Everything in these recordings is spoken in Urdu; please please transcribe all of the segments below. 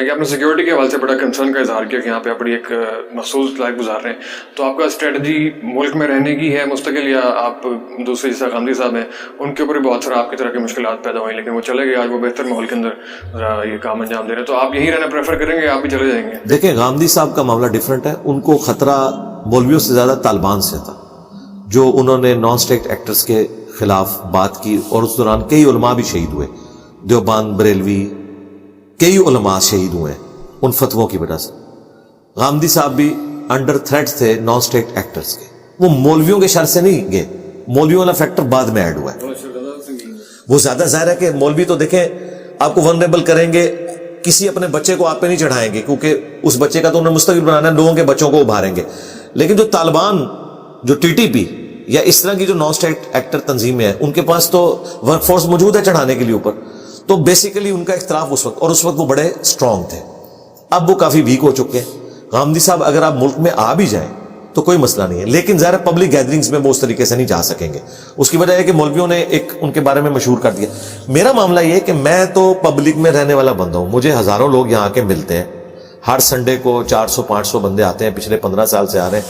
کہ آپ نے سیکورٹی کے حوالے سے بڑا کنسرن کا اظہار کیا کہ یہاں پہ آپ بڑی ایک محسوس لائف گزار رہے ہیں, تو آپ کا اسٹریٹجی ملک میں رہنے کی ہے مستقل, یا آپ دوسرے جیسا غامدی صاحب ہیں ان کے اوپر بھی بہت سارا آپ کی طرح کی مشکلات پیدا ہوئی لیکن وہ چلے گئے, آج وہ بہتر ماحول کے اندر یہ کام انجام دے رہے ہیں, تو آپ یہیں رہنا پریفر کریں گے یا آپ بھی چلے جائیں گے؟ دیکھیں غامدی صاحب کا معاملہ ڈیفرنٹ ہے. ان کو خطرہ مولویوں سے زیادہ طالبان سے تھا, جو انہوں نے نان اسٹیٹ ایکٹرز کے خلاف بات کی, اور اس دوران کئی علماء بھی شہید ہوئے, دیوبند, بریلوی, کئی علماء شہید ہوئے ان فتووں کی وجہ سے. غامدی صاحب بھی انڈر تھریٹ تھے نان اسٹیٹ ایکٹرز کے. وہ مولویوں کے شر سے نہیں گئے, مولویوں والا فیکٹر بعد میں ایڈ ہوا ہے. وہ زیادہ ظاہر ہے کہ مولوی تو دیکھیں آپ کو ونریبل کریں گے, کسی اپنے بچے کو آپ پہ نہیں چڑھائیں گے کیونکہ اس بچے کا تو انہیں مستقبل بنانا ہے, لوگوں کے بچوں کو ابھاریں گے. لیکن جو طالبان, جو ٹی ٹی پی یا اس طرح کی جو نان اسٹیٹ ایکٹر تنظیمیں ہیں, ان کے پاس تو ورک فورس موجود ہے چڑھانے کے لیے اوپر. تو بیسیکلی ان کا اختلاف اس وقت, اور اس وقت وہ بڑے اسٹرانگ تھے. اب وہ کافی ویک ہو چکے ہیں. غامدی صاحب اگر آپ ملک میں آ بھی جائیں تو کوئی مسئلہ نہیں ہے, لیکن ظاہر پبلک گیدرنگز میں وہ اس طریقے سے نہیں جا سکیں گے. اس کی وجہ ہے کہ مولویوں نے ایک ان کے بارے میں مشہور کر دیا. میرا معاملہ یہ ہے کہ میں تو پبلک میں رہنے والا بندہ ہوں. مجھے ہزاروں لوگ یہاں کے ملتے ہیں, ہر سنڈے کو 400-500 بندے آتے ہیں, پچھلے 15 سال سے آ رہے ہیں.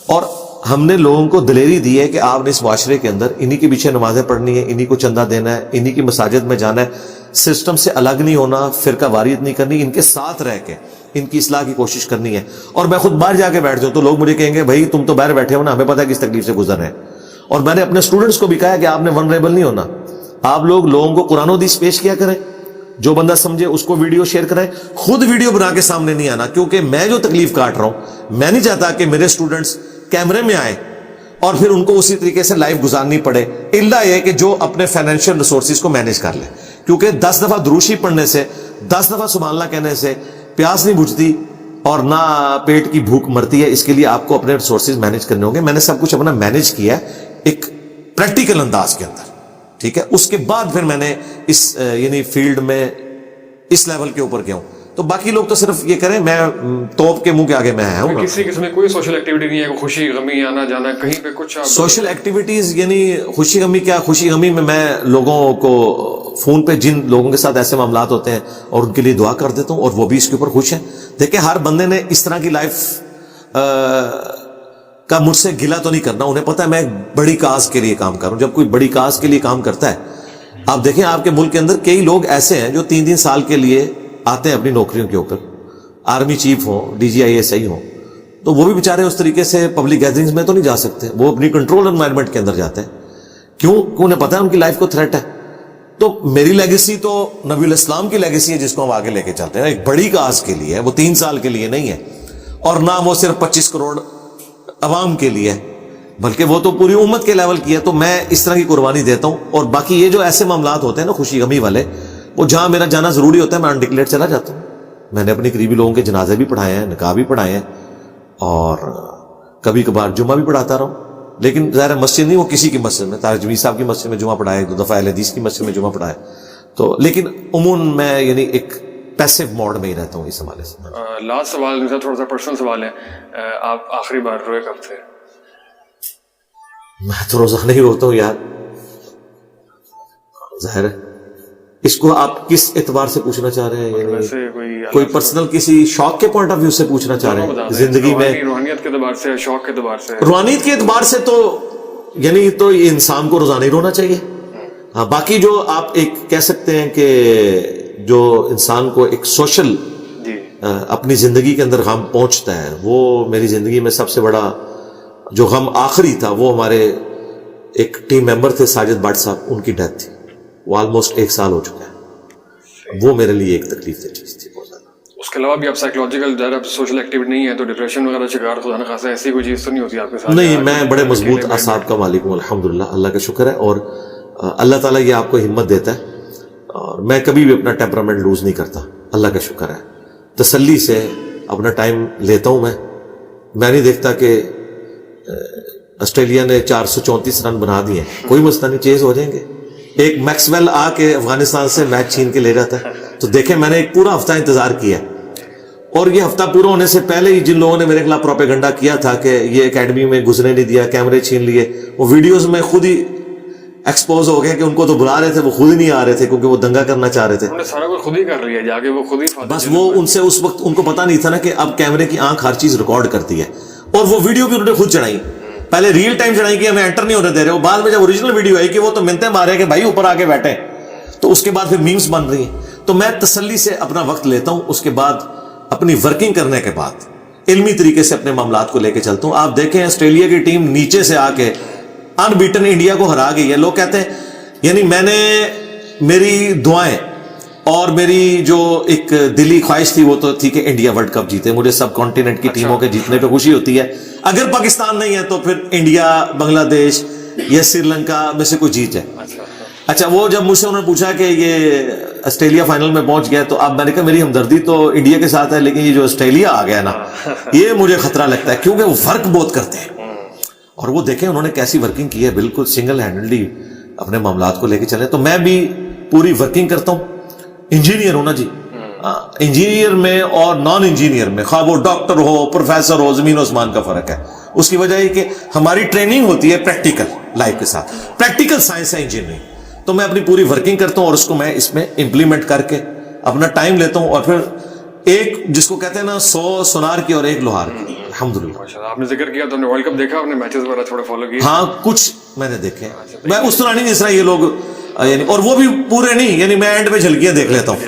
اور ہم نے لوگوں کو دلیری دی ہے کہ آپ نے اس معاشرے کے اندر انہی کے پیچھے نمازیں پڑھنی ہے, انہی کو چندہ دینا ہے, انہی کی مساجد میں جانا ہے, سسٹم سے الگ نہیں ہونا, فرقہ واریت نہیں کرنی, ان کے ساتھ رہ کے ان کی اصلاح کی کوشش کرنی ہے. اور میں خود باہر جا کے بیٹھ جاؤں تو لوگ مجھے کہیں گے بھائی تم تو باہر بیٹھے ہو نا, ہمیں پتہ ہے کس تکلیف سے گزر رہے ہیں. اور میں نے اپنے اسٹوڈنٹس کو بھی کہا کہ آپ نے ونریبل نہیں ہونا, آپ لوگ لوگوں کو قرآن و حدیث پیش کیا کریں, جو بندہ سمجھے اس کو ویڈیو شیئر کریں, خود ویڈیو بنا کے سامنے نہیں آنا, کیونکہ میں جو تکلیف کاٹ رہا ہوں میں نہیں چاہتا کہ میرے اسٹوڈنٹس کیمرے میں آئیں اور پھر ان کو اسی طریقے سے لائف گزارنی پڑے, الا یہ کہ جو اپنے فائنینشیل ریسورسز کو مینیج کر لے. کیونکہ 10 دفعہ دروشی پڑھنے سے, 10 دفعہ سبحان اللہ کہنے سے پیاس نہیں بجھتی اور نہ پیٹ کی بھوک مرتی ہے. اس کے لیے آپ کو اپنے ریسورسز مینیج کرنے ہوں گے. میں نے سب کچھ اپنا مینیج کیا ہے ایک پریکٹیکل انداز کے اندر, ٹھیک ہے. اس کے بعد پھر میں نے اس یعنی فیلڈ میں اس لیول کے اوپر گیا ہوں. تو باقی لوگ تو صرف یہ کریں, میں توپ کے منہ کے آگے میں آیا ہوں. کسی قسم میں کوئی سوشل ایکٹیویٹی نہیں ہے, خوشی غمی آنا جانا کہیں پہ کچھ سوشل ایکٹیویٹیز, یعنی خوشی غمی کیا, خوشی غمی میں لوگوں کو فون پہ جن لوگوں کے ساتھ ایسے معاملات ہوتے ہیں اور ان کے لیے دعا کر دیتا ہوں, اور وہ بھی اس کے اوپر خوش ہیں. دیکھیں ہر بندے نے اس طرح کی لائف کا مجھ سے گلا تو نہیں کرنا. انہیں پتہ ہے میں ایک بڑی کاز کے لیے کام کر رہا ہوں. جب کوئی بڑی کاز کے لیے کام کرتا ہے, آپ دیکھیں آپ کے ملک کے اندر کئی لوگ ایسے ہیں جو 3 سال کے لیے آتے ہیں اپنی نوکریوں کے اوپر, آرمی چیف ہوں, D G I S I ہوں, تو وہ بھی بیچارے اس طریقے سے پبلک گیدرنگز میں تو نہیں جا سکتے, وہ اپنی کنٹرول انوائرمنٹ کے اندر جاتے ہیں. کیوں؟ انہیں پتہ ہے ان کی لائف کو تھریٹ ہے. تو میری لیگیسی تو نبی الاسلام کی لیگیسی ہے جس کو ہم آگے لے کے چلتے ہیں, ایک بڑی کاز کے لیے ہے, وہ 3 سال کے لیے نہیں ہے, اور نہ وہ صرف 25 کروڑ عوام کے لیے ہے, بلکہ وہ تو پوری امت کے لیول کی ہے. تو میں اس طرح کی قربانی دیتا ہوں. اور باقی یہ جو ایسے معاملات ہوتے ہیں نا خوشی غمی والے, وہ جہاں میرا جانا ضروری ہوتا ہے میں انڈکلیئر چلا جاتا ہوں. میں نے اپنی قریبی لوگوں کے جنازے بھی پڑھائے ہیں, نکاح بھی پڑھائے ہیں, اور کبھی کبھار جمعہ بھی پڑھاتا رہا ہوں. لیکن ظاہر مسجد نہیں, وہ کسی کی مسجد میں, طارق جمیل صاحب کی مسجد میں جمعہ پڑھائے, 2 دفعہ اہل حدیث کی مسجد میں جمعہ پڑھائے. تو لیکن عموماً میں یعنی ایک پیسو موڈ میں ہی رہتا ہوں اس حوالے سے. لاسٹ سوال تھوڑا سا پرسنل سوال ہے, آپ آخری بار روئے کب تھے؟ میں تو روزانہ ہی روتا ہوں یار, ظاہر ہے. اس کو آپ کس اعتبار سے پوچھنا چاہ رہے ہیں؟ یعنی کوئی پرسنل کسی شوق کے پوائنٹ آف ویو سے پوچھنا چاہ رہے ہیں زندگی میں؟ روحانیت کے اعتبار سے, شوق کے اعتبار سے. روحانیت کے اعتبار سے تو یعنی تو یہ انسان کو روزانہ ہی رونا چاہیے. ہاں, باقی جو آپ ایک کہہ سکتے ہیں کہ جو انسان کو ایک سوشل اپنی زندگی کے اندر غم پہنچتا ہے, وہ میری زندگی میں سب سے بڑا جو غم آخری تھا وہ ہمارے ایک ٹیم ممبر تھے ساجد بٹ صاحب, ان کی ڈیتھ تھی. وہ آلموسٹ 1 سال ہو چکا ہے. وہ میرے لیے ایک تکلیف دہ چیز تھی بہت زیادہ. اس کے علاوہ بھی آپ سائیکولوجیکل زیادہ سوشل ایکٹیویٹی نہیں ہے تو ڈپریشن وغیرہ شکار خدا نہ خاصا ایسی کوئی چیز تو نہیں ہوتی آپ کے ساتھ؟ نہیں, میں بڑے مضبوط اعصاب کا مالک ہوں الحمدللہ, اللہ کا شکر ہے. اور اللہ تعالیٰ یہ آپ کو ہمت دیتا ہے, اور میں کبھی بھی اپنا ٹیمپرامنٹ لوز نہیں کرتا, اللہ کا شکر ہے. تسلی سے اپنا ٹائم لیتا ہوں. میں نہیں دیکھتا کہ آسٹریلیا نے 434 رن بنا دیے, کوئی مسئلہ نہیں, چیز ہو جائیں گے. ایک میکس ویل آ کے افغانستان سے میچ چھین کے لے جاتا ہے. تو دیکھیں میں نے ایک پورا ہفتہ انتظار کیا, اور یہ ہفتہ پورا ہونے سے پہلے ہی جن لوگوں نے میرے خلاف پروپیگنڈا کیا تھا کہ یہ اکیڈمی میں گزرنے نہیں دیا, کیمرے چھین لیے, وہ ویڈیوز میں خود ہی ایکسپوز ہو گئے کہ ان کو تو بلا رہے تھے, وہ خود ہی نہیں آ رہے تھے کیونکہ وہ دنگا کرنا چاہ رہے تھے. انہوں نے سارا کچھ خود ہی کر لیا جا کے, وہ خود ہی بس وہ ان سے اس وقت ان کو پتا نہیں تھا نا کہ اب کیمرے کی آنکھ ہر چیز ریکارڈ کرتی ہے, اور وہ ویڈیو بھی انہوں نے خود چڑھائی. پہلے ریئل ٹائم چڑھائی کہ ہمیں انٹر نہیں ہونے دے رہے, بعد میں جب اوریجنل ویڈیو آئی کہ وہ تو منتیں مارے کہ بھائی اوپر آ کے بیٹھے, تو اس کے بعد پھر میمز بن رہی ہیں. تو میں تسلی سے اپنا وقت لیتا ہوں, اس کے بعد اپنی ورکنگ کرنے کے بعد علمی طریقے سے اپنے معاملات کو لے کے چلتا ہوں. آپ دیکھیں آسٹریلیا کی ٹیم نیچے سے آ کے ان بیٹن انڈیا کو ہرا گئی ہے. لوگ کہتے ہیں, یعنی میں نے, میری دعائیں اور میری جو ایک دلی خواہش تھی وہ تو تھی کہ انڈیا ورلڈ کپ جیتے. مجھے سب کانٹیننٹ کی ٹیموں کے جیتنے پہ خوشی ہوتی ہے. اگر پاکستان نہیں ہے تو پھر انڈیا, بنگلہ دیش یا سری لنکا میں سے کوئی جیت جائے. اچھا, وہ جب مجھ سے انہوں نے پوچھا کہ یہ آسٹریلیا فائنل میں پہنچ گیا, تو اب میں نے کہا میری ہمدردی تو انڈیا کے ساتھ ہے, لیکن یہ جو آسٹریلیا آ گیا نا, یہ مجھے خطرہ لگتا ہے کیونکہ وہ فرق بہت کرتے ہیں. اور وہ دیکھیں انہوں نے کیسی ورکنگ کی ہے, بالکل سنگل ہینڈلی اپنے معاملات کو لے کے چلے. تو میں بھی پوری ورکنگ کرتا ہوں. انجینئر ہوں نا جی, انجینئر میں اور نان انجینئر میں, خواہ وہ ڈاکٹر ہو, پروفیسر ہو, زمین و آسمان کا فرق ہے. اس کی وجہ یہ کہ ہماری ٹریننگ ہوتی ہے پریکٹیکل لائف کے ساتھ, پریکٹیکل سائنس ہے انجینئرنگ. تو میں اپنی پوری ورکنگ کرتا ہوں اور اس کو میں اس میں امپلیمنٹ کر کے اپنا ٹائم لیتا ہوں, اور پھر ایک جس کو کہتے ہیں نا 100 سونار کی اور ایک لوہار کی. الحمدللہ. آپ نے ذکر کیا تو نے ورلڈ کپ دیکھا, آپ نے میچز وغیرہ تھوڑا فالو کیا؟ ہاں کچھ میں نے دیکھے, میں اس طرح نہیں جس طرح یہ لوگ, یعنی اور وہ بھی پورے نہیں, یعنی میں اینڈ پہ جھلکیاں دیکھ لیتا ہوں.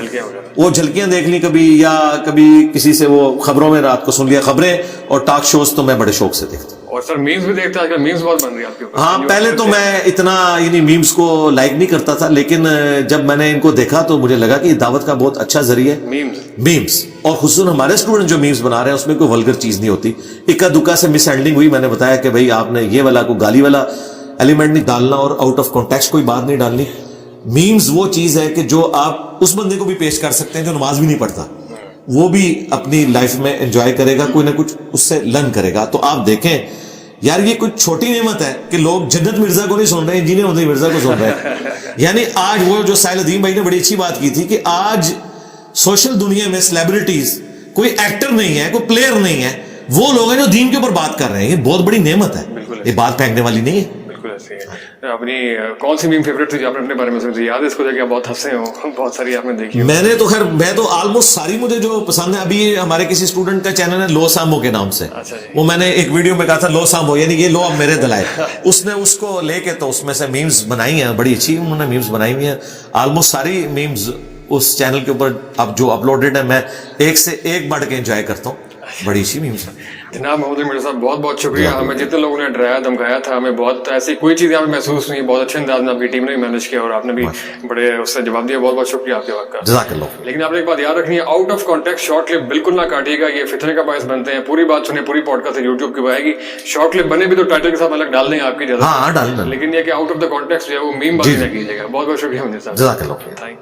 وہ جھلکیاں دیکھ لی کبھی, یا کبھی کسی سے وہ خبروں میں رات کو سن لیا خبریں, اور ٹاک شوز تو میں بڑے شوق سے دیکھتا ہوں. اور سر میمز بھی دیکھتا ہے, میمز بہت بن رہی ہے آپ کے اوپر. ہاں پہلے تو میں اتنا یعنی میمز کو لائک نہیں کرتا تھا, لیکن جب میں نے ان کو دیکھا تو مجھے لگا کہ یہ دعوت کا بہت اچھا ذریعہ ہے میمز. اور خصوصاً ہمارے اسٹوڈنٹ جو میمز بنا رہے ہیں اس میں کوئی ولگر چیز نہیں ہوتی. اکا دکا سے مس ہینڈلنگ ہوئی, میں نے بتایا کہ بھائی آپ نے یہ والا کوئی گالی والا ایلیمنٹ نہیں ڈالنا اور آؤٹ آف کانٹیکسٹ کوئی بات نہیں ڈالنی. میمز وہ چیز ہے کہ جو آپ اس بندے کو بھی پیش کر سکتے ہیں جو نماز بھی نہیں پڑھتا, وہ بھی اپنی لائف میں انجوائے کرے گا, کوئی نہ کچھ اس سے لرن کرے گا. تو آپ دیکھیں یار یہ کوئی چھوٹی نعمت ہے کہ لوگ جنت مرزا کو نہیں سن رہے, انجینئر مدنی مرزا کو سن رہے ہیں. یعنی آج وہ جو سائل الدین بھائی نے بڑی اچھی بات کی تھی کہ آج سوشل دنیا میں سیلیبریٹیز کوئی ایکٹر نہیں ہے, کوئی پلیئر نہیں ہے, وہ لوگ ہیں جو دین کے اوپر بات کر رہے ہیں. یہ بہت بڑی نعمت ہے, یہ بات پھینکنے والی نہیں ہے. بالکل ایسے ہے. اپنی کون سی میم فیوریٹ تھی جو آپ نے اپنے بارے میں سنی یاد ہے اس کو دیکھ کے بہت ہنسے ہو؟ بہت ساری آپ نے دیکھی. میں نے تو خیر میں تو آلموسٹ ساری مجھے جو پسند ہے. ابھی ہمارے کسی اسٹوڈنٹ کا چینل ہے لو سامبو کے نام سے, وہ میں نے ایک ویڈیو میں کہا تھا لو سامبو, یعنی یہ لو اب میرے دلائے. اس نے اس کو لے کے تو اس میں سے میمز بنائی ہیں, بڑی اچھی انہوں نے میمز بنائی ہوئی ہیں. آلموسٹ ساری میمز اس چینل کے اوپر اب جو اپلوڈڈ ہے میں ایک سے ایک بڑھ کے انجوائے کرتا ہوں. بڑی اچھی میمز. جناب محمد مرزا صاحب بہت بہت شکریہ. ہمیں جتنے لوگوں نے ڈرایا دھمکایا تھا, ہمیں بہت ایسی کوئی چیز ہمیں محسوس نہیں. بہت اچھے انداز میں آپ کی ٹیم نے بھی مینج کیا اور آپ نے بھی بڑے اس سے جواب دیا. بہت بہت شکریہ آپ کے وقت کا. جزاک اللہ. لیکن آپ نے ایک بات یاد رکھنی ہے, out of contact short clip بالکل نہ کاٹیے گا, یہ فتنے کا باعث بنتے ہیں. پوری بات سنیں, پوری پوڈ کاسٹ یوٹیوب کی آئے گی. شارٹ کلپ بنے بھی تو ٹائٹل کے ساتھ الگ ڈال دیں آپ کی جگہ, ہاں ڈال دیں, لیکن یہ کہ آؤٹ آف دا کانٹیکٹ جو ہے وہ میم بات نہ کیجیے گا. بہت بہت شکریہ منیر صاحب. جزاک اللہ.